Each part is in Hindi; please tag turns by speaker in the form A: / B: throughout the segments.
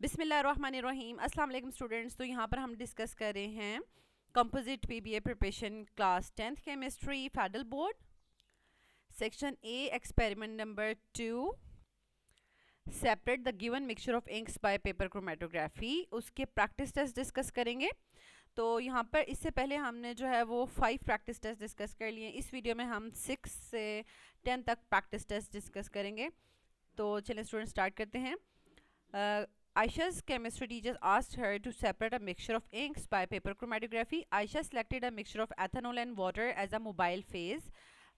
A: बिस्मिल्लाहिर्रहमानिर्रहीम। अस्सलाम वालेकुम स्टूडेंट्स। तो यहाँ पर हम डिस्कस कर रहे हैं composite PBA preparation class 10th chemistry federal board section A experiment number 2 separate the given mixture of inks by paper chromatography. उसके प्रैक्टिस टेस्ट डिस्कस करेंगे। तो यहाँ पर इससे पहले हमने जो है वो 5 प्रैक्टिस टेस्ट डिस्कस कर लिए। इस वीडियो में हम 6 से 10 तक प्रैक्टिस टेस्ट डिस्कस करेंगे। तो चलिए स्टूडेंट स्टार्ट करते हैं। Aisha's chemistry teacher asked her to separate a mixture of inks by paper chromatography. Aisha selected a mixture of ethanol and water as a mobile phase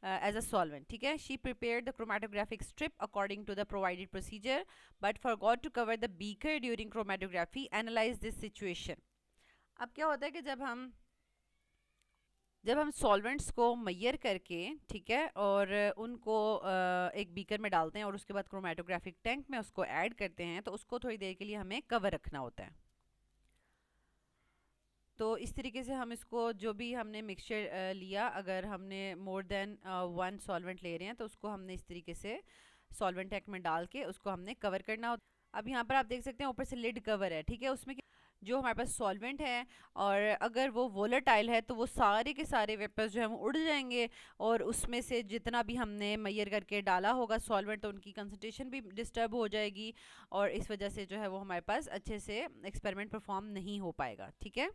A: as a solvent. ठीक है, she prepared the chromatographic strip according to the provided procedure, but forgot to cover the beaker during chromatography. Analyze this situation. अब क्या होता है कि जब हम सॉल्वेंट्स को मैयर करके, ठीक है, और उनको एक बीकर में डालते हैं और उसके बाद क्रोमेटोग्राफिक टैंक में उसको ऐड करते हैं, तो उसको थोड़ी देर के लिए हमें कवर रखना होता है। तो इस तरीके से हम इसको जो भी हमने मिक्सचर लिया, अगर हमने मोर देन 1 सॉल्वेंट ले रहे हैं तो उसको हमने इस तरीके से सॉल्वेंट टैंक में डाल के उसको हमने कवर करना होता है। अब यहाँ पर आप देख सकते हैं ऊपर से लिड कवर है, ठीक है। उसमें जो हमारे पास सॉल्वेंट है और अगर वो वोलेटाइल है तो वो सारे के सारे वेपर्स जो है वो उड़ जाएंगे और उसमें से जितना भी हमने मैयर करके डाला होगा सॉल्वेंट, तो उनकी कंसंट्रेशन भी डिस्टर्ब हो जाएगी और इस वजह से जो है वो हमारे पास अच्छे से एक्सपेरिमेंट परफॉर्म नहीं हो पाएगा, ठीक है।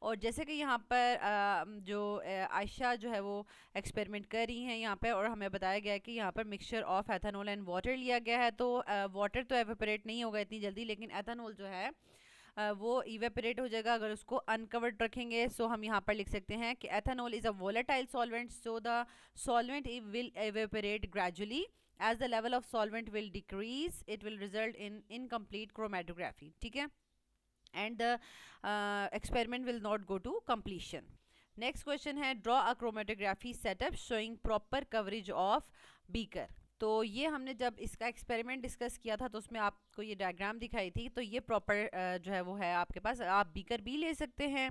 A: और जैसे कि यहाँ पर जो आयशा जो है वो एक्सपेरिमेंट कर रही हैं यहाँ पे, और हमें बताया गया है कि यहाँ पर mixture of ethanol and water लिया गया है। तो वाटर तो एवेपोरेट नहीं होगा इतनी जल्दी, लेकिन एथेनॉल जो है वो इवेपोरेट हो जाएगा अगर उसको अनकवर्ड रखेंगे। सो हम यहाँ पर लिख सकते हैं कि ethanol is a volatile solvent, so the solvent will evaporate gradually as the level of solvent will decrease, it will result in incomplete chromatography, ठीक है, and the experiment will not go to completion. Next question है draw a chromatography setup showing proper coverage of beaker. तो ये हमने जब इसका एक्सपेरिमेंट डिस्कस किया था तो उसमें आपको ये डायग्राम दिखाई थी। तो ये प्रॉपर जो है वो है आपके पास। आप बीकर भी ले सकते हैं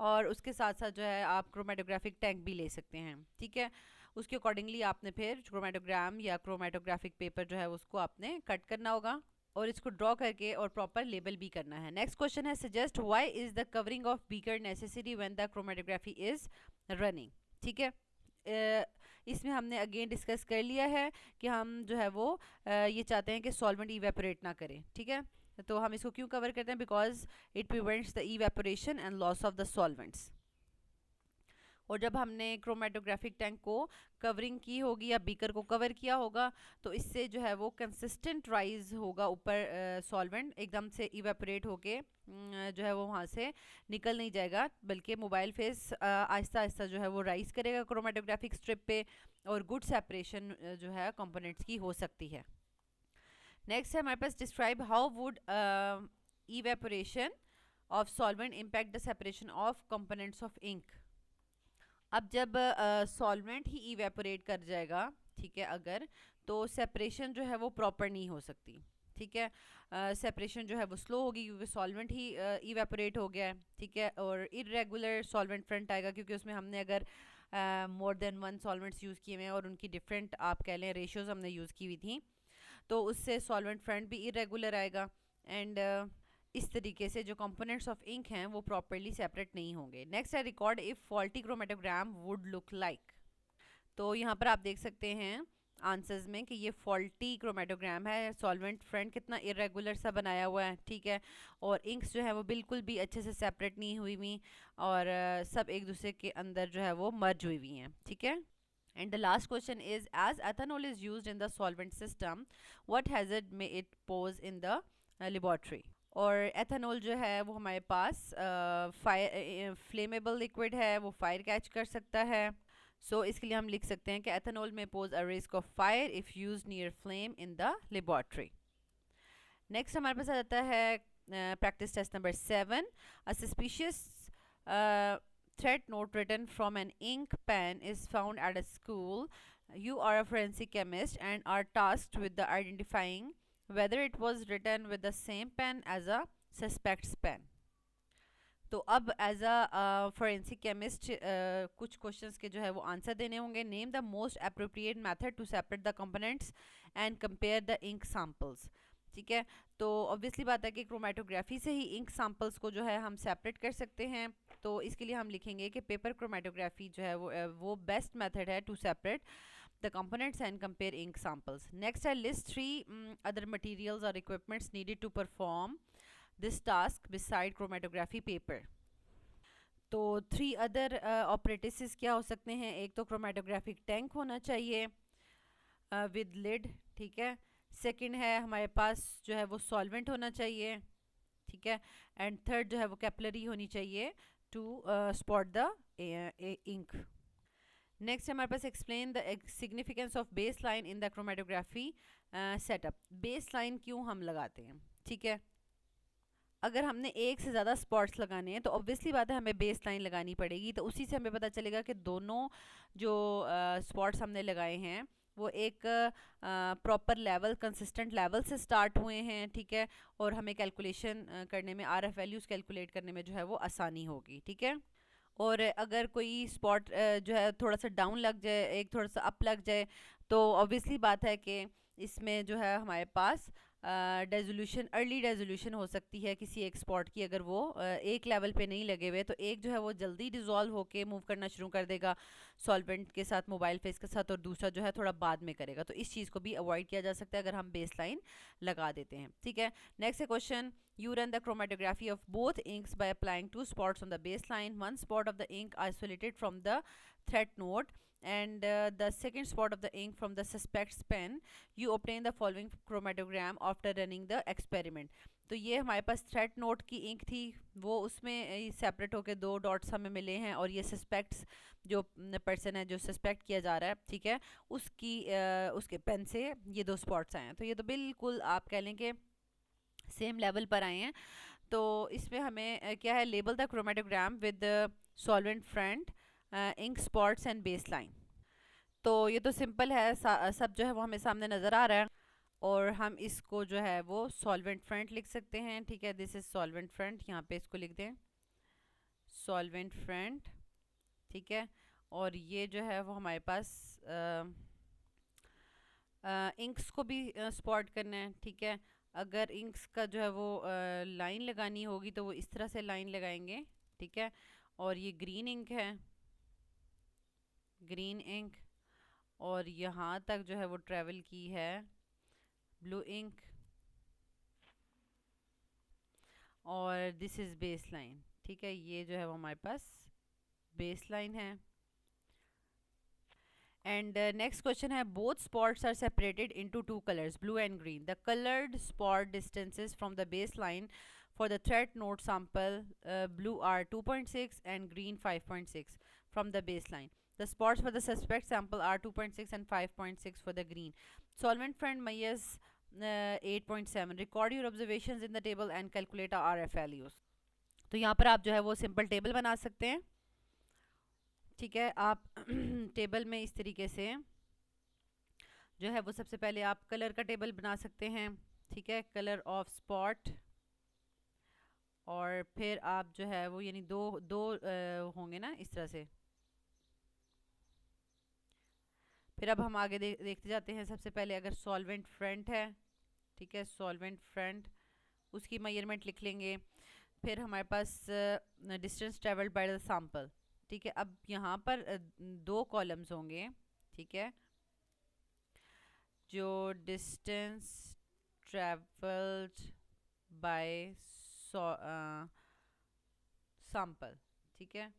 A: और उसके साथ साथ जो है आप क्रोमेटोग्राफिक टैंक भी ले सकते हैं, ठीक है। उसके अकॉर्डिंगली आपने फिर क्रोमेटोग्राम या क्रोमेटोग्राफिक पेपर जो है उसको आपने कट करना होगा और इसको ड्रॉ करके और प्रॉपर लेबल भी करना है। नेक्स्ट क्वेश्चन है suggest why is the covering of beaker necessary when the chromatography is running, ठीक है। इसमें हमने अगेन डिस्कस कर लिया है कि हम जो है वो ये चाहते हैं कि सॉल्वेंट इवेपोरेट ना करें, ठीक है। तो हम इसको क्यों कवर करते हैं? Because it prevents the evaporation and loss of the solvents. और जब हमने क्रोमेटोग्राफिक टैंक को कवरिंग की होगी या बीकर को कवर किया होगा तो इससे जो है वो कंसिस्टेंट राइज होगा ऊपर, सॉल्वेंट एकदम से इवेपोरेट होके जो है वो वहाँ से निकल नहीं जाएगा, बल्कि मोबाइल फेस आहिस्ता आहिस्ता जो है वो राइज करेगा क्रोमेटोग्राफिक स्ट्रिप पे और गुड सेपरेशन जो है कंपोनेंट्स की हो सकती है। नेक्स्ट है हमारे पास describe how would evaporation of solvent impact the separation of components of ink. अब जब सॉल्वेंट ही इवेपोरेट कर जाएगा, ठीक है, अगर तो सेपरेशन जो है वो प्रॉपर नहीं हो सकती, ठीक है। सेपरेशन जो है वो स्लो होगी क्योंकि सॉल्वेंट ही इवेपोरेट हो गया है, ठीक है। और इरेगुलर सॉल्वेंट फ्रंट आएगा क्योंकि उसमें हमने अगर मोर देन 1 सॉल्वेंट्स यूज़ किए हुए हैं और उनकी डिफरेंट आप कह लें रेशियोज़ हमने यूज़ की हुई थी, तो उससे सॉल्वेंट फ्रंट भी इरेगुलर आएगा एंड इस तरीके से जो कंपोनेंट्स ऑफ इंक हैं वो प्रॉपरली सेपरेट नहीं होंगे। नेक्स्ट है record if faulty chromatogram would look like. तो यहाँ पर आप देख सकते हैं आंसर्स में कि ये फॉल्टी क्रोमेटोग्राम है, सॉल्वेंट फ्रंट कितना इरेगुलर सा बनाया हुआ है, ठीक है, और इंक्स जो है वो बिल्कुल भी अच्छे से सेपरेट नहीं हुई हुई और सब एक दूसरे के अंदर जो है वो मर्ज हुई हुई हैं, ठीक है। And the last question is, as ethanol is used in the solvent system, what hazard may it pose in the laboratory? और एथेनॉल जो है वो हमारे पास फायर फ्लेमेबल लिक्विड है, वो फायर कैच कर सकता है। सो इसके लिए हम लिख सकते हैं कि एथेनॉल में pose a risk of fire if use near flame in the laboratory. Next हमारे पास आ जाता है practice test number 7। A suspicious threat note written from an ink pen is found at a school. You are a forensic chemist and are tasked with the identifying whether it was written with the same pen as a suspect's pen. तो अब एज अ फोरेंसिक केमिस्ट कुछ क्वेश्चंस के जो है वो आंसर देने होंगे। Name the most appropriate method to separate the components and compare the ink samples. ठीक है। तो ऑब्वियसली बात है कि क्रोमेटोग्राफी से ही इंक सैंपल्स को जो है हम सेपरेट कर सकते हैं। तो इसके लिए हम लिखेंगे कि पेपर क्रोमेटोग्राफी जो है वो बेस्ट मेथड है to separate the components and compare ink samples. Next, I list three other materials or equipments needed to perform this task beside chromatography paper. तो थ्री अदर ऑपरेटिव्स क्या हो सकते हैं? एक तो क्रोमेटोग्राफिक टैंक होना चाहिए विद लिड, ठीक है। सेकंड है हमारे पास जो है वो सॉल्वेंट होना चाहिए, ठीक है। एंड थर्ड जो है वो कैपिलरी होनी चाहिए to spot the ink. Next हमारे पास explain the significance of base line in the chromatography setup. Base line क्यों हम लगाते हैं, ठीक है। अगर हमने एक से ज़्यादा स्पॉट्स लगाने हैं तो ऑब्वियसली बात है हमें बेस लाइन लगानी पड़ेगी। तो उसी से हमें पता चलेगा कि दोनों जो स्पॉट्स हमने लगाए हैं वो एक प्रॉपर लेवल, कंसिस्टेंट लेवल से स्टार्ट हुए हैं, ठीक है। और हमें कैलकुलेशन करने में, आरएफ वैल्यूज़ कैलकुलेट करने में जो है वो आसानी होगी, ठीक है। और अगर कोई स्पॉट जो है थोड़ा सा डाउन लग जाए, एक थोड़ा सा अप लग जाए, तो ऑब्वियसली बात है कि इसमें जो है हमारे पास रेजोल्यूशन, अर्ली रेजोल्यूशन हो सकती है किसी एक स्पॉट की। अगर वो एक लेवल पे नहीं लगे हुए तो एक जो है वो जल्दी डिज़ोल्व होके मूव करना शुरू कर देगा सॉल्वेंट के साथ, मोबाइल फेस के साथ, और दूसरा जो है थोड़ा बाद में करेगा। तो इस चीज़ को भी अवॉइड किया जा सकता है अगर हम बेस लाइन लगा देते हैं, ठीक है। Next question, you run the chromatography of both inks by applying two spots on the baseline, one spot of the ink isolated from the thread node and the second spot of the ink from the suspect's pen. You obtain the following chromatogram after running the experiment. तो ये हमारे पास थ्रेड नोट की इंक थी, वो उसमें सेपरेट होके दो डॉट्स हमें मिले हैं, और ये सस्पेक्ट्स जो पर्सन है जो सस्पेक्ट किया जा रहा है, ठीक है, उसकी उसके पेन से ये दो स्पॉट्स आए हैं। तो ये तो बिल्कुल आप कह लें कि सेम लेवल पर आए हैं। तो इसमें हमें क्या है, label the chromatogram with solvent front, ink spots and base line. तो ये तो सिंपल है, सब जो है वो हमें सामने नज़र आ रहा है, और हम इसको जो है वो सॉल्वेंट फ्रंट लिख सकते हैं, ठीक है। दिस इज सॉल्वेंट फ्रंट, यहाँ पे इसको लिख दें सॉल्वेंट फ्रंट, ठीक है। और ये जो है वो हमारे पास इंक्स को भी स्पॉट करना है, ठीक है। अगर इंक्स का जो है वो लाइन लगानी होगी तो वो इस तरह से लाइन लगाएंगे, ठीक है। और ये ग्रीन इंक है, ग्रीन इंक, और यहाँ तक जो है वो ट्रेवल की है ब्लू इंक, और दिस इज़ बेस लाइन, ठीक है। ये जो है वो हमारे पास बेस लाइन है। And next question है, both spots are separated into two colors, blue and green. The colored spot distances from the baseline for the thread node sample blue are 2.6 and green 5.6 from the baseline. The spots for the suspect sample are 2.6 and 5.6 for the green. Solvent friend Mayas 8.7. Record your observations in the table and calculate our RF values. तो यहाँ पर आप जो है वो सिंपल टेबल बना सकते हैं, ठीक है। आप टेबल में इस तरीके से जो है वो सबसे पहले आप कलर का टेबल बना सकते हैं, ठीक है, कलर ऑफ स्पॉट। और फिर आप जो है वो यानी दो दो होंगे ना इस तरह से। फिर अब हम आगे देखते जाते हैं। सबसे पहले अगर सॉल्वेंट फ्रंट है, ठीक है, सॉल्वेंट फ्रंट, उसकी मेजरमेंट लिख लेंगे। फिर हमारे पास distance travelled by the sample, ठीक है। अब यहाँ पर दो कॉलम्स होंगे, ठीक है, जो डिस्टेंस ट्रेवल्ड बाय सैंपल, ठीक है,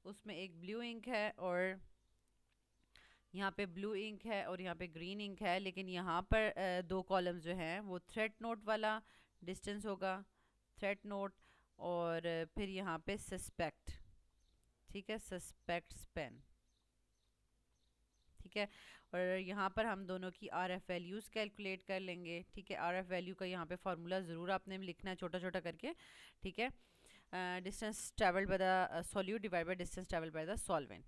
A: उसमें एक ब्लू इंक है और यहाँ पे ब्लू इंक है और यहाँ पे ग्रीन इंक है। लेकिन यहाँ पर दो कॉलम्स जो हैं वो थ्रेड नोट वाला डिस्टेंस होगा, थ्रेड नोट, और फिर यहाँ पे सस्पेक्ट, ठीक है, सस्पेक्ट्स पेन, ठीक है। और यहाँ पर हम दोनों की आरएफ वैल्यूज़ कैलकुलेट कर लेंगे, ठीक है। आरएफ वैल्यू का यहाँ पे फार्मूला ज़रूर आपने लिखना है छोटा छोटा करके, ठीक है। Distance travelled by the solute divide by distance travelled by the solvent,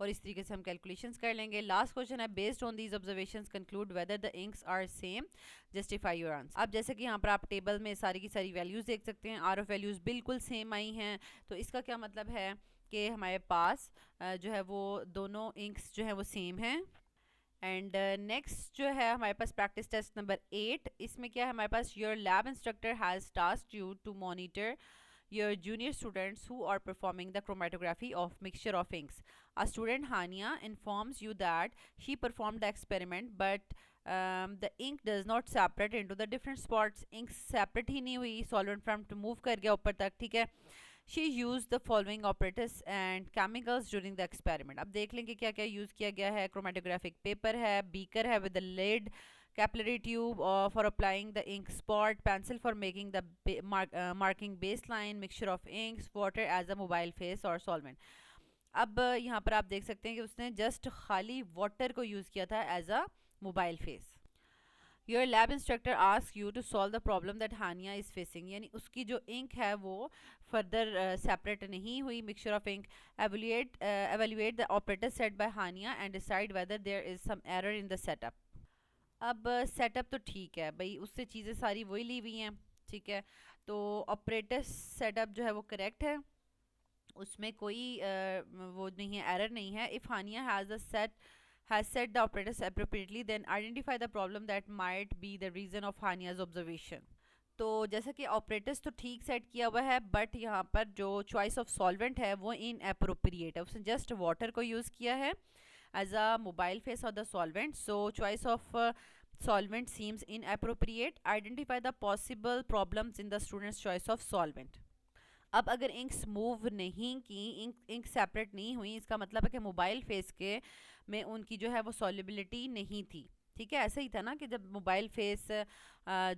A: और इस तरीके से हम कैलकुलेशंस कर लेंगे। लास्ट क्वेश्चन है, based on these observations conclude whether the inks are same, justify your answer. अब जैसे कि यहाँ पर आप टेबल में सारी की सारी वैल्यूज़ देख सकते हैं, आरएफ वैल्यूज़ बिल्कुल सेम आई हैं। तो इसका क्या मतलब है कि हमारे पास जो है वो दोनों इंक्स जो है वो सेम हैं। एंड नेक्स्ट जो है हमारे पास प्रैक्टिस टेस्ट नंबर 8, इसमें क्या है हमारे पास, your lab instructor has tasked you to monitor your junior students who are performing the chromatography of mixture of inks. A student, Hania, informs you that she performed the experiment, but the ink does not separate into the different spots. Ink separate ही नहीं हुई, solvent from to move कर गया ऊपर तक, ठीक है. She used the following apparatus and chemicals during the experiment. अब देख लेंगे क्या क्या यूज़ किया गया है. chromatographic paper है, beaker है with the lid, capillary tube for applying the ink spot, pencil for making the marking baseline, mixture of inks, water as a mobile face or solvent. अब यहाँ पर आप देख सकते हैं कि उसने जस्ट खाली वाटर को यूज़ किया था as a mobile phase. Your lab instructor ask you to solve the problem that Hania is facing, यानी उसकी जो इंक है वो फर्दर सेपरेट नहीं हुई. Mixture of ink, evaluate the operator set by Hania and decide whether there is some error in the setup. अब सेटअप तो ठीक है भाई, उससे चीज़ें सारी वही ली हुई हैं, ठीक है. तो ऑपरेटर सेटअप जो है वो करेक्ट है, उसमें कोई वो नहीं है, एरर नहीं है. If Hania has set the operators appropriately, then identify the problem that might be the reason of Hania's observation. तो जैसा कि ऑपरेटर्स तो ठीक सेट किया हुआ है, बट यहाँ पर जो चॉइस ऑफ सॉल्वेंट है वो इनएप्रोप्रिएट है. उसने जस्ट वाटर को यूज़ किया है as a mobile face of the solvent, so choice of solvent seems inappropriate. Identify the possible problems in the student's choice of solvent. अब अगर इंक्स मूव नहीं की, इंक सेपरेट नहीं हुई, इसका मतलब है कि मोबाइल फेस के में उनकी जो है वो सॉल्युबिलिटी नहीं थी, ठीक है. ऐसा ही था ना कि जब मोबाइल फेस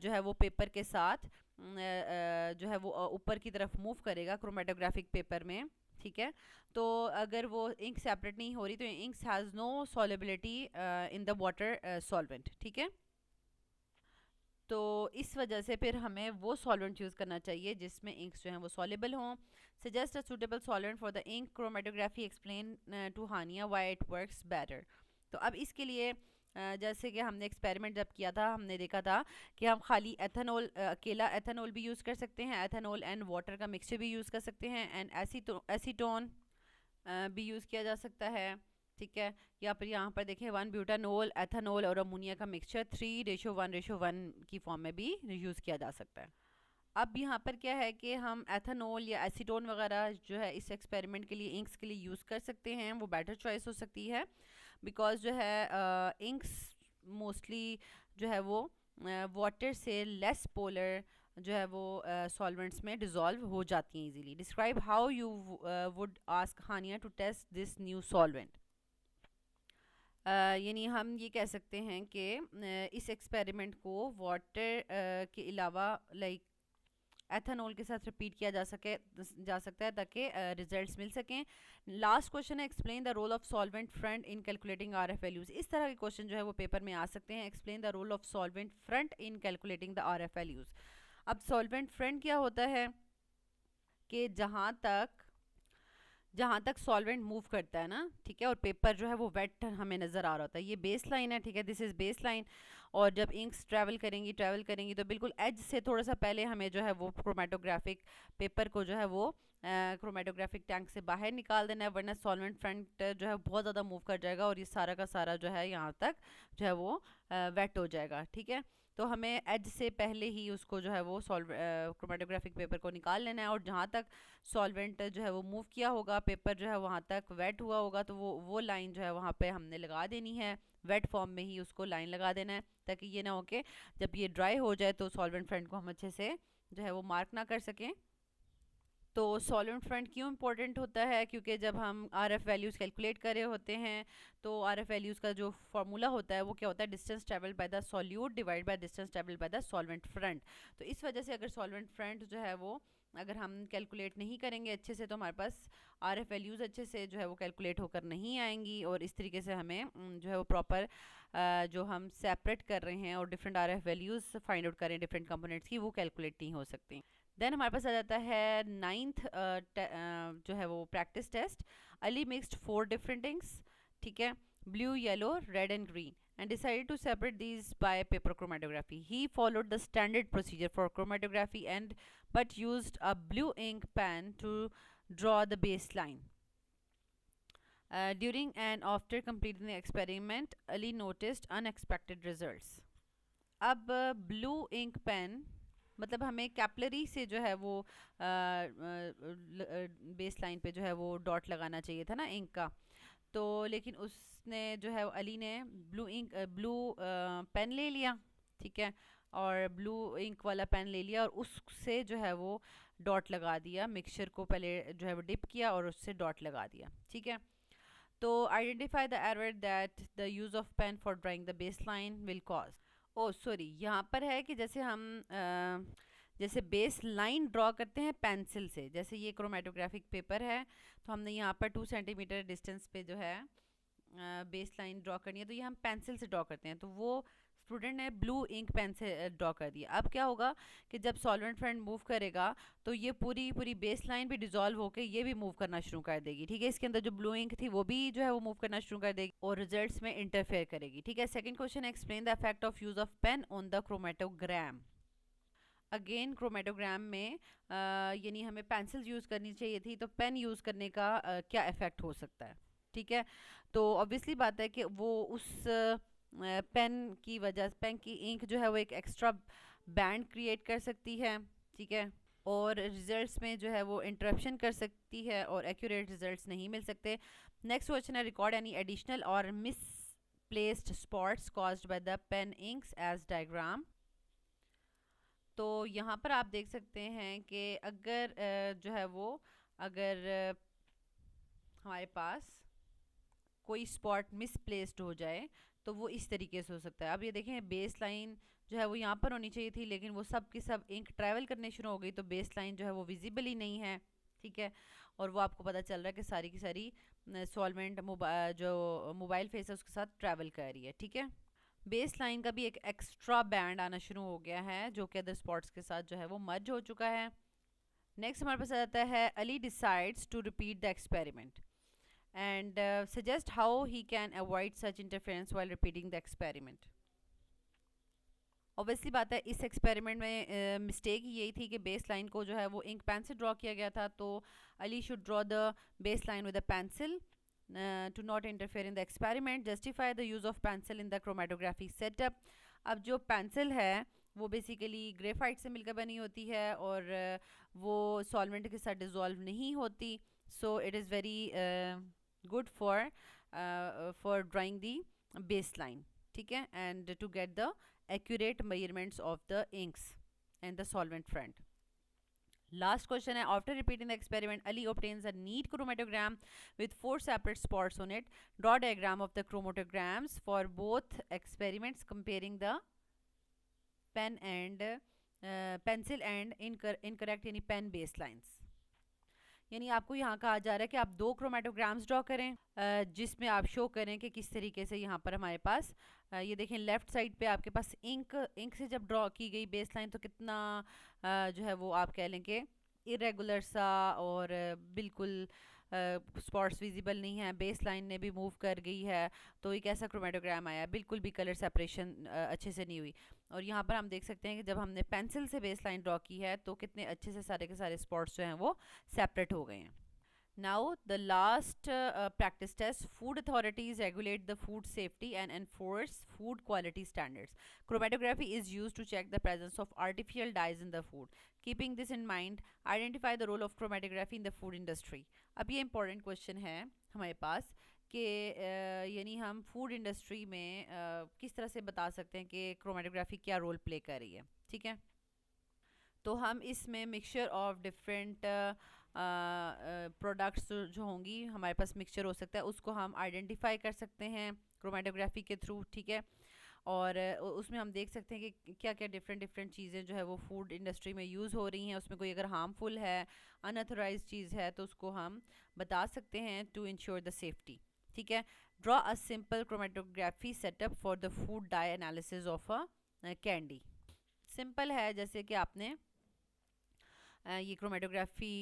A: जो है वो पेपर के साथ जो है वो ऊपर की तरफ मूव करेगा क्रोमेटोग्राफिक पेपर में, ठीक है. तो अगर वो इंक सेपरेट नहीं हो रही तो inks has no solubility in the water solvent, ठीक है. तो इस वजह से फिर हमें वो सॉल्वेंट यूज़ करना चाहिए जिसमें इंक्स जो हैं वो सॉल्युबल हों. Suggest a suitable solvent for the ink chromatography, explain to Hania why it works better. तो अब इसके लिए जैसे कि हमने एक्सपेरिमेंट जब किया था, हमने देखा था कि हम खाली एथेनॉल, अकेला एथेनॉल भी यूज़ कर सकते हैं, एथेनॉल एंड वाटर का मिक्सचर भी यूज़ कर सकते हैं, एंड एसीटोन भी यूज़ किया जा सकता है, ठीक है. या फिर यहाँ पर देखें 1 ब्यूटानोल, एथेनॉल और अमोनिया का मिक्सचर 3:1:1 की फॉर्म में भी यूज़ किया जा सकता है. अब यहाँ पर क्या है कि हम एथेनॉल या एसीटोन वगैरह जो है इस एक्सपेरिमेंट के लिए, इंक्स के लिए यूज़ कर सकते हैं, वो बेटर चॉइस हो सकती है. बिकॉज जो है इंक्स मोस्टली जो है वो वाटर से लेस पोलर जो है वो सॉल्वेंट्स में डिज़ोल्व हो जाती हैं easily. Describe how you would ask Hania to test this new solvent. यानी हम ये कह सकते हैं कि इस एक्सपेरिमेंट को वाटर के अलावा लाइक एथेनॉल के साथ रिपीट किया जा सकता है ताकि रिजल्ट्स मिल सकें. लास्ट क्वेश्चन है, explain the role of solvent front in calculating RF values. इस तरह के क्वेश्चन जो है वो पेपर में आ सकते हैं. Explain the role of solvent front in calculating the RF values. अब सॉल्वेंट फ्रंट क्या होता है कि जहाँ तक सॉल्वेंट मूव करता है ना, ठीक है, और पेपर जो है वो वेट हमें नज़र आ रहा होता है. ये बेस लाइन है, ठीक है, दिस इज़ बेस लाइन. और जब इंक्स ट्रैवल करेंगी तो बिल्कुल एज से थोड़ा सा पहले हमें जो है वो क्रोमेटोग्राफिक पेपर को जो है वो क्रोमेटोग्राफिक टैंक से बाहर निकाल देना है, वरना सॉल्वेंट फ्रंट जो है बहुत ज़्यादा मूव कर जाएगा और ये सारा का सारा जो है यहाँ तक जो है वो वेट हो जाएगा, ठीक है. तो हमें एज से पहले ही उसको जो है वो क्रोमेटोग्राफिक पेपर को निकाल लेना है, और जहाँ तक सॉल्वेंट जो है वो मूव किया होगा, पेपर जो है वहाँ तक वेट हुआ होगा, तो वो लाइन जो है वहाँ पे हमने लगा देनी है. वेट फॉर्म में ही उसको लाइन लगा देना है ताकि ये ना हो कि जब ये ड्राई हो जाए तो सॉल्वेंट फ्रंट को हम अच्छे से जो है वो मार्क ना कर सकें. तो सॉल्वेंट फ्रंट क्यों इंपॉर्टेंट होता है, क्योंकि जब हम आरएफ वैल्यूज़ कैलकुलेट कर रहे होते हैं तो आरएफ वैल्यूज़ का जो फार्मूला होता है वो क्या होता है, distance travel by the solute divide by distance travel by the solvent front. तो इस वजह से अगर सॉल्वेंट फ्रंट जो है वो अगर हम कैलकुलेट नहीं करेंगे अच्छे से तो हमारे पास आरएफ वैल्यूज़ अच्छे से जो है वो कैलकुलेट होकर नहीं आएंगी, और इस तरीके से हमें जो है वो प्रॉपर जो हम सेपरेट कर रहे हैं और different RF values find out करें डिफरेंट कंपोनेंट्स की, वो कैलकुलेट नहीं हो सकती. देन हमारे पास आ जाता है 9th जो है वो practice test. Ali mixed 4 different inks, ठीक है, blue, yellow, red and green, and decided to separate these by paper chromatography. He followed the standard procedure for chromatography but used a blue ink pen to draw the baseline. During and after completing the experiment, Ali noticed unexpected results. अब ब्लू इंक पेन मतलब हमें कैपलरी से जो है वो बेस लाइन पे जो है वो डॉट लगाना चाहिए था ना इंक का, तो लेकिन उसने जो है अली ने ब्लू पेन ले लिया, ठीक है, और ब्लू इंक वाला पेन ले लिया और उससे जो है वो डॉट लगा दिया, मिक्सचर को पहले जो है वो डिप किया और उससे डॉट लगा दिया, ठीक है। तो identify the error that the use of pen for drawing the base line will cause. Oh sorry, यहाँ पर है कि जैसे हम जैसे बेस लाइन ड्रॉ करते हैं पेंसिल से, जैसे ये क्रोमेटोग्राफिक पेपर है तो हमने यहाँ पर 2 सेंटीमीटर डिस्टेंस पे जो है बेस लाइन ड्रॉ करनी है, तो ये हम पेंसिल से ड्रॉ करते हैं, तो वो स्टूडेंट ने ब्लू इंक पेन से ड्रॉ कर दिया। अब क्या होगा कि जब सॉल्वेंट फ्रेंड मूव करेगा तो ये पूरी पूरी बेस लाइन भी डिजॉल्व होकर ये भी मूव करना शुरू कर देगी, ठीक है। इसके अंदर जो ब्लू इंक थी वो भी जो है वो मूव करना शुरू कर देगी और रिजल्ट्स में इंटरफेयर करेगी, ठीक है। Second question, explain the effect of use of pain on the chromatogram. Again chromatogram में यानी हमें पेंसिल यूज़ करनी चाहिए थी, तो पेन यूज़ करने का क्या इफ़ेक्ट हो सकता है, ठीक है। तो ऑब्वियसली बात है कि वो उस पेन की वजह, पेन की इंक जो है वो एक एक्स्ट्रा बैंड क्रिएट कर सकती है, ठीक है, और रिजल्ट्स में जो है वो इंटरप्शन कर सकती है और एक्यूरेट रिजल्ट्स नहीं मिल सकते। नेक्स्ट क्वेश्चन है, record any additional or misplaced spots caused by the pen inks as diagram. तो यहाँ पर आप देख सकते हैं कि अगर जो है वो अगर हमारे पास कोई स्पॉट मिसप्लेस्ड हो जाए तो वो इस तरीके से हो सकता है। अब ये देखें, बेस लाइन जो है वो यहाँ पर होनी चाहिए थी, लेकिन वो सब की सब इंक ट्रैवल करने शुरू हो गई तो बेस लाइन जो है वो विजिबल ही नहीं है, ठीक है। और वो आपको पता चल रहा है कि सारी की सारी सॉल्वेंट जो मोबाइल फेस है उसके साथ ट्रैवल कर रही है, ठीक है। बेस लाइन का भी एक एक्स्ट्रा बैंड आना शुरू हो गया है जो कि अदर स्पॉट्स के साथ जो है वो मर्ज हो चुका है। नेक्स्ट हमारे पास आ जाता है, Ali decides to repeat the experiment and suggest how he can avoid such interference while repeating the experiment. Obviously बात है इस एक्सपेरिमेंट में मिस्टेक यही थी कि बेस लाइन को जो है वो इंक पेन से ड्रॉ किया गया था, तो Ali should draw the base line with a pencil to not interfere in the experiment. Justify the use of pencil in the chromatography setup. अब जो पेंसिल है वो बेसिकली ग्रेफाइट से मिलकर बनी होती है और वो सॉल्वेंट के साथ डिज़ोल्व नहीं होती, so it is very good for drawing the base line, ठीक है, and to get the accurate measurements of the inks and the solvent front. Last question है, after repeating the experiment, Ali obtains a neat chromatogram with 4 separate spots on it. Draw diagram of the chromatograms for both experiments comparing the pen and pencil and incorrect यानी pen baselines. यानी आपको यहाँ कहा जा रहा है कि आप 2 क्रोमेटोग्राम्स ड्रॉ करें जिसमें आप शो करें कि किस तरीके से यहाँ पर हमारे पास ये देखें लेफ़्ट साइड पे आपके पास इंक से जब ड्रॉ की गई बेस लाइन तो कितना जो है वो आप कह लें कि इरेगुलर सा और बिल्कुल स्पॉट्स विजिबल नहीं है, बेस लाइन ने भी मूव कर गई है, तो एक ऐसा क्रोमेटोग्राम आया, बिल्कुल भी कलर सेपरेशन अच्छे से नहीं हुई। और यहाँ पर हम देख सकते हैं कि जब हमने पेंसिल से बेस लाइन ड्रॉ की है तो कितने अच्छे से सारे के सारे स्पॉट्स जो हैं वो सेपरेट हो गए हैं। Now the last practice test. Food authorities regulate the food safety and enforce food quality standards. Chromatography is used to check the presence of artificial dyes in the food. Keeping this in mind, identify the role of chromatography in the food industry. अब ये important question है हमारे पास कि यानी हम फूड इंडस्ट्री में किस तरह से बता सकते हैं कि क्रोमेटोग्राफी क्या रोल प्ले कर रही है, ठीक है। तो हम इसमें मिक्सचर ऑफ डिफरेंट प्रोडक्ट्स जो होंगी हमारे पास मिक्सचर हो सकता है, उसको हम आइडेंटिफाई कर सकते हैं क्रोमेटोग्राफी के थ्रू, ठीक है। और उसमें हम देख सकते हैं कि क्या क्या डिफरेंट चीज़ें जो है वो फूड इंडस्ट्री में यूज़ हो रही हैं, उसमें कोई अगर हार्मफुल है, अनऑथराइज्ड चीज़ है तो उसको हम बता सकते हैं टू इंश्योर द सेफ्टी, ठीक है। Draw a simple chromatography setup for the food dye analysis of a candy. Simple है, जैसे कि आपने ये क्रोमेटोग्राफी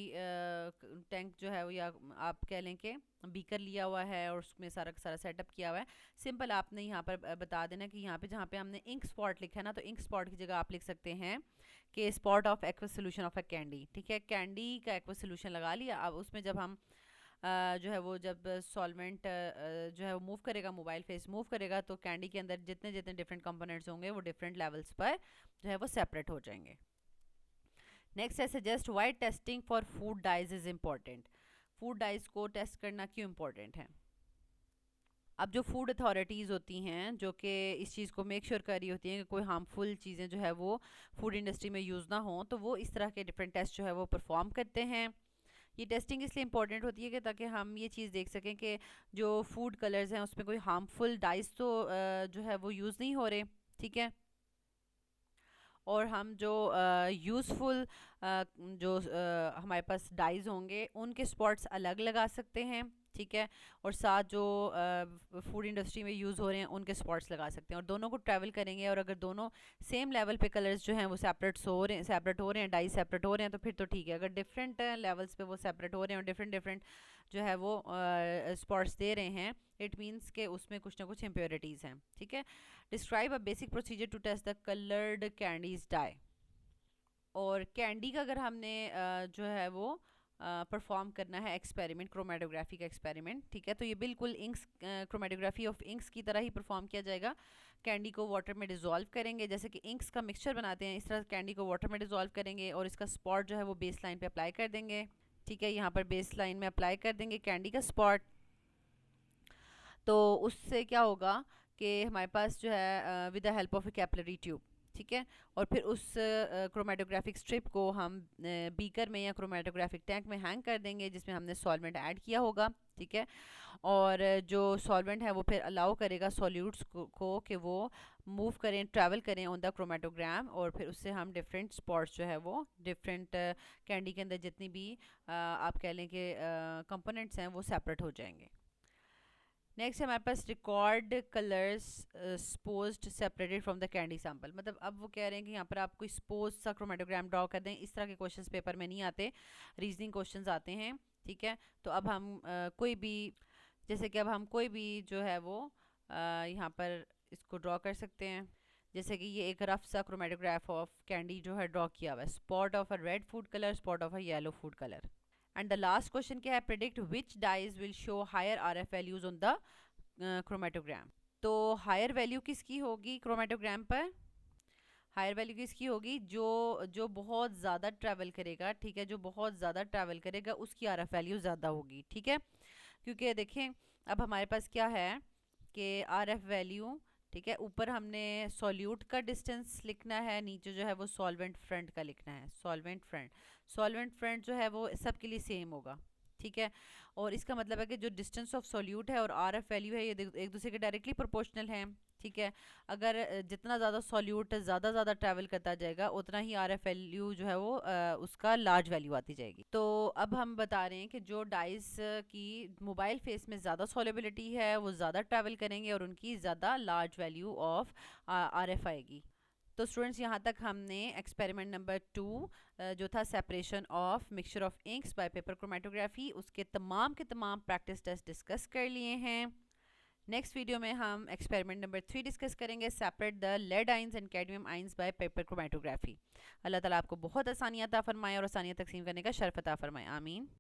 A: टैंक जो है वो या आप कह लें कि बीकर लिया हुआ है और उसमें सारा सारा सेटअप किया हुआ है। सिंपल आपने यहाँ पर बता देना कि यहाँ पे जहाँ पे हमने इंक स्पॉट लिखा है ना, तो इंक स्पॉट की जगह आप लिख सकते हैं कि spot of aqua solution of a candy, ठीक है। कैंडी का एक्वा सोल्यूशन लगा लिया। अब उसमें जब हम जो है वो जब सॉल्वेंट जो है वो मूव करेगा, मोबाइल फेस मूव करेगा, तो कैंडी के अंदर जितने जितने डिफरेंट कंपोनेंट्स होंगे वो डिफरेंट लेवल्स पर जो है वो सेपरेट हो जाएंगे। नेक्स्ट है suggest why testing for food dyes is important. Food dyes को टेस्ट करना क्यों इम्पोर्टेंट है? अब जो फूड अथॉरिटीज़ होती हैं जो कि इस चीज़ को मेक श्योर कर रही होती हैं कि कोई हार्मफुल चीज़ें जो है वो फूड इंडस्ट्री में यूज़ ना हो, तो वो इस तरह के डिफरेंट टेस्ट जो है वो परफॉर्म करते हैं। ये टेस्टिंग इसलिए इंपॉर्टेंट होती है कि ताकि हम ये चीज़ देख सकें कि जो फूड कलर्स हैं उसमें कोई हार्मफुल डाइज तो जो है वो यूज़ नहीं हो रहे, ठीक है। और हम जो यूज़फुल जो हमारे पास डाइज होंगे उनके स्पॉट्स अलग लगा सकते हैं, ठीक है। और साथ जो फूड इंडस्ट्री में यूज़ हो रहे हैं उनके स्पॉट्स लगा सकते हैं, और दोनों को ट्रैवल करेंगे। और अगर दोनों सेम लेवल पे कलर्स जो हैं वो सेपरेट हो रहे हैं, डाइज सेपरेट हो रहे हैं, तो फिर तो ठीक है। अगर डिफरेंट लेवल्स पे वो सेपरेट हो रहे हैं और डिफरेंट डिफरेंट जो है वो स्पॉट्स दे रहे हैं, इट मीन्स के उसमें कुछ ना कुछ इम्प्योरिटीज़ हैं, ठीक है। Describe a basic procedure to test the coloured candies dye. और कैंडी का अगर हमने जो है वो परफॉर्म करना है एक्सपेरिमेंट, क्रोमेटोग्राफी का एक्सपेरिमेंट, ठीक है, तो ये बिल्कुल इंक्स क्रोमेटोग्राफी ऑफ इंक्स की तरह ही परफॉर्म किया जाएगा। कैंडी को वाटर में डिज़ोल्व करेंगे, जैसे कि इंक्स का मिक्सचर बनाते हैं इस तरह कैंडी को वाटर में डिज़ोल्व करेंगे और इसका स्पॉट जो है वो बेस लाइन पे अप्लाई कर देंगे, ठीक है। यहाँ पर बेस लाइन में अप्लाई कर देंगे कैंडी का स्पॉट। तो उससे क्या होगा कि हमारे पास जो है with the help of A capillary tube, ठीक है, और फिर उस क्रोमेटोग्राफिक स्ट्रिप को हम बीकर में या क्रोमेटोग्राफिक टैंक में हैंग कर देंगे जिसमें हमने सॉल्वेंट ऐड किया होगा, ठीक है। और जो सॉल्वेंट है वो फिर अलाउ करेगा सॉल्यूट्स को कि वो मूव करें, ट्रैवल करें ऑन द क्रोमेटोग्राम, और फिर उससे हम डिफरेंट स्पॉट्स जो है वो डिफरेंट कैंडी के अंदर जितनी भी आप कह लें कि कंपोनेंट्स हैं वो सेपरेट हो जाएंगे। नेक्स्ट है हमारे पास record colours supposed separated from the candy sample. मतलब अब वो कह रहे हैं कि यहाँ पर आप कोई स्पोज सा क्रोमेटोग्राम ड्रॉ कर दें, इस तरह के क्वेश्चंस पेपर में नहीं आते, रीजनिंग क्वेश्चंस आते हैं, ठीक है। तो अब हम कोई भी, जैसे कि अब हम कोई भी जो है वो यहाँ पर इसको ड्रॉ कर सकते हैं। जैसे कि ये एक रफ सा क्रोमेटोग्राफ ऑफ कैंडी जो है ड्रॉ किया हुआ है, spot of a red food colour, spot of a yellow food colour. And the last question क्या है, predict which dyes will show higher RF values on the chromatogram. तो हायर वैल्यू किसकी होगी क्रोमेटोग्राम पर? हायर वैल्यू किसकी होगी? जो जो बहुत ज़्यादा ट्रैवल करेगा, ठीक है, जो बहुत ज़्यादा ट्रैवल करेगा उसकी RF वैल्यू ज़्यादा होगी, ठीक है। क्योंकि देखें अब हमारे पास क्या है कि RF वैल्यू, ठीक है, ऊपर हमने सॉल्यूट का डिस्टेंस लिखना है, नीचे जो है वो सॉल्वेंट फ्रंट का लिखना है, सॉल्वेंट फ्रंट जो है वो सबके लिए सेम होगा, ठीक है। और इसका मतलब है कि जो डिस्टेंस ऑफ सॉल्यूट है और RF वैल्यू है ये एक दूसरे के डायरेक्टली प्रोपोर्शनल हैं, ठीक है। अगर जितना ज़्यादा सॉल्यूट ज़्यादा ट्रैवल करता जाएगा उतना ही RF वैल्यू जो है वो उसका लार्ज वैल्यू आती जाएगी। तो अब हम बता रहे हैं कि जो डाइस की मोबाइल फेस में ज़्यादा सॉल्युबिलिटी है वो ज़्यादा ट्रैवल करेंगे और उनकी ज़्यादा लार्ज वैल्यू ऑफ RF आएगी। तो स्टूडेंट्स यहाँ तक हमने एक्सपेरिमेंट नंबर 2 जो था separation of mixture of inks by paper chromatography, उसके तमाम के तमाम प्रैक्टिस टेस्ट डिस्कस कर लिए हैं। नेक्स्ट वीडियो में हम एक्सपेरिमेंट नंबर 3 डिस्कस करेंगे, separate the lead ions and cadmium ions by paper chromatography. अल्लाह ताला आपको बहुत आसानियाँ अता फरमाए और आसानियाँ तकसीम करने का शर्फ अता फरमाए, आमीन।